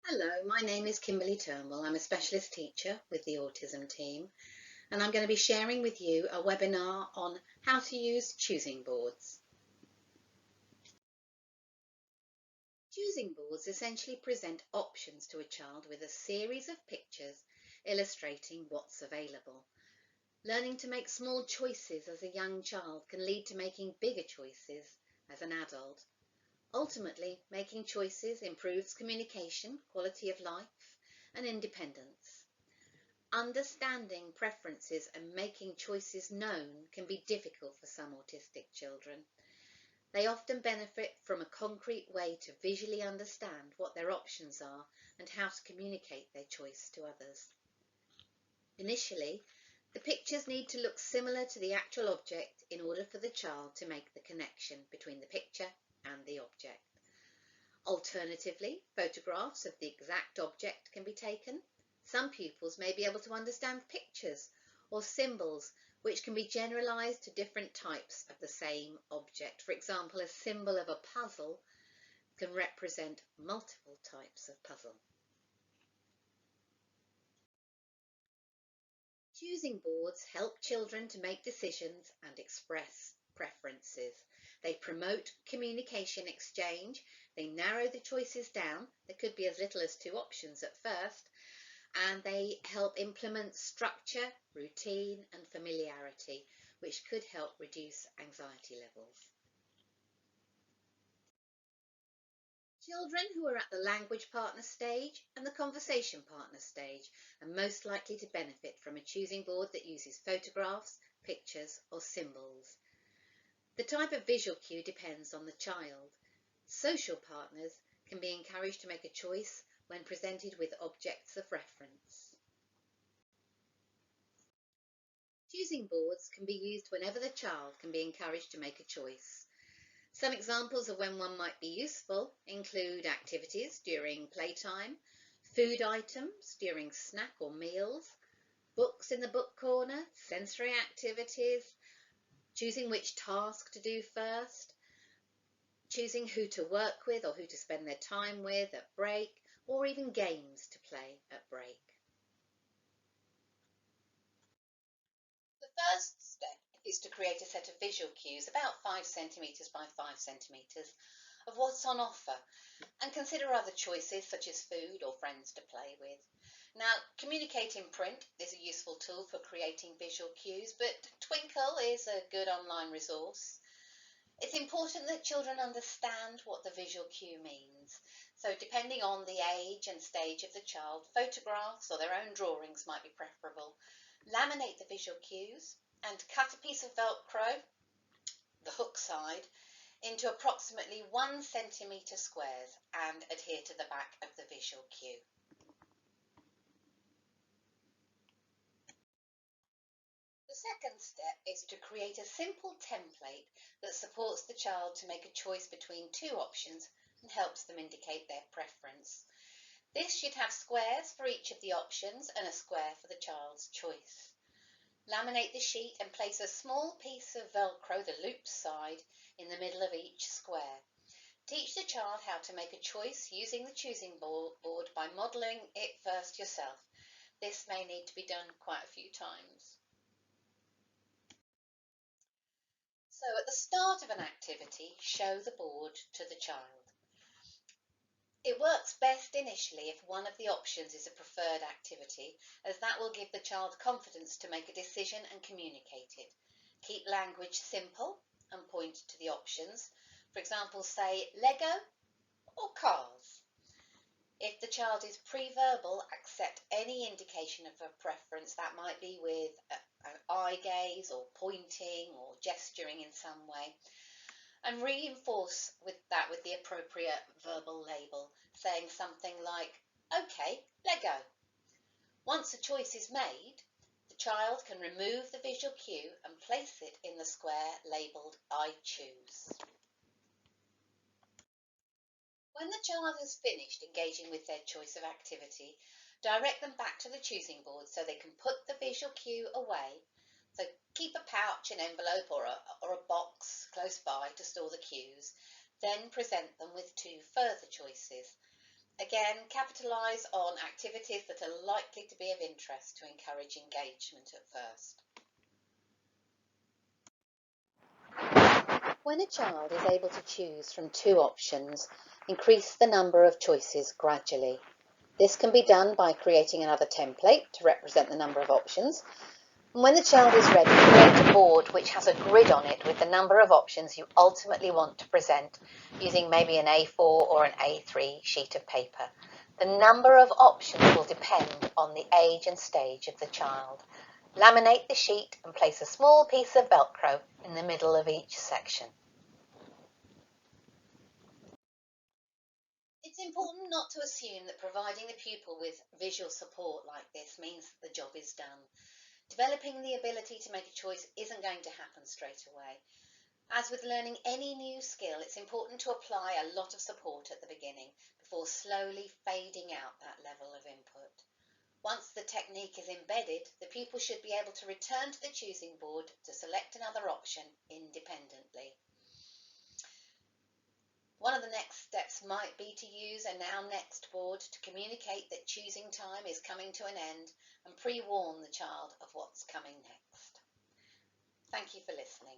Hello, my name is Kimberly Turnbull. I'm a specialist teacher with the autism team, and I'm going to be sharing with you a webinar on how to use choosing boards. Choosing boards essentially present options to a child with a series of pictures illustrating what's available. Learning to make small choices as a young child can lead to making bigger choices as an adult. Ultimately, making choices improves communication, quality of life, and independence. Understanding preferences and making choices known can be difficult for some autistic children. They often benefit from a concrete way to visually understand what their options are and how to communicate their choice to others. Initially, the pictures need to look similar to the actual object in order for the child to make the connection between the picture and the object. Alternatively, photographs of the exact object can be taken. Some pupils may be able to understand pictures or symbols which can be generalized to different types of the same object. For example, a symbol of a puzzle can represent multiple types of puzzle. Choosing boards help children to make decisions and express preferences. They promote communication exchange. They narrow the choices down. There could be as little as 2 options at first. And they help implement structure, routine and familiarity, which could help reduce anxiety levels. Children who are at the language partner stage and the conversation partner stage are most likely to benefit from a choosing board that uses photographs, pictures or symbols. The type of visual cue depends on the child. Social partners can be encouraged to make a choice when presented with objects of reference. Choosing boards can be used whenever the child can be encouraged to make a choice. Some examples of when one might be useful include activities during playtime, food items during snack or meals, books in the book corner, sensory activities, choosing which task to do first, choosing who to work with or who to spend their time with at break, or even games to play at break. The first step is to create a set of visual cues about 5 centimetres by 5 centimetres of what's on offer and consider other choices such as food or friends to play with. Now, Communicate in Print is a useful tool for creating visual cues, but Twinkle is a good online resource. It's important that children understand what the visual cue means. So depending on the age and stage of the child, photographs or their own drawings might be preferable. Laminate the visual cues and cut a piece of Velcro, the hook side, into approximately 1 centimetre squares and adhere to the back of the visual cue. The second step is to create a simple template that supports the child to make a choice between 2 options and helps them indicate their preference. This should have squares for each of the options and a square for the child's choice. Laminate the sheet and place a small piece of Velcro, the loop side, in the middle of each square. Teach the child how to make a choice using the choosing board by modelling it first yourself. This may need to be done quite a few times. So at the start of an activity, show the board to the child. It works best initially if one of the options is a preferred activity, as that will give the child confidence to make a decision and communicate it. Keep language simple and point to the options. For example, say Lego or cars. If the child is pre-verbal, accept any indication of a preference. That might be with an eye gaze or pointing or gesturing in some way. And reinforce with the appropriate verbal label, saying something like, OK, Lego. Once a choice is made, the child can remove the visual cue and place it in the square labelled I choose. When the child has finished engaging with their choice of activity, direct them back to the choosing board so they can put the visual cue away. So keep a pouch, an envelope or a box close by to store the cues. Then present them with 2 further choices. Again, capitalise on activities that are likely to be of interest to encourage engagement at first. When a child is able to choose from 2 options, increase the number of choices gradually. This can be done by creating another template to represent the number of options. And when the child is ready, create a board which has a grid on it with the number of options you ultimately want to present, using maybe an A4 or an A3 sheet of paper. The number of options will depend on the age and stage of the child. Laminate the sheet and place a small piece of Velcro in the middle of each section. It's important not to assume that providing the pupil with visual support like this means that the job is done. Developing the ability to make a choice isn't going to happen straight away. As with learning any new skill, it's important to apply a lot of support at the beginning before slowly fading out that level of input. Once the technique is embedded, the pupil should be able to return to the choosing board to select another option independently. One of the next steps might be to use a Now Next board to communicate that choosing time is coming to an end and pre-warn the child of what's coming next. Thank you for listening.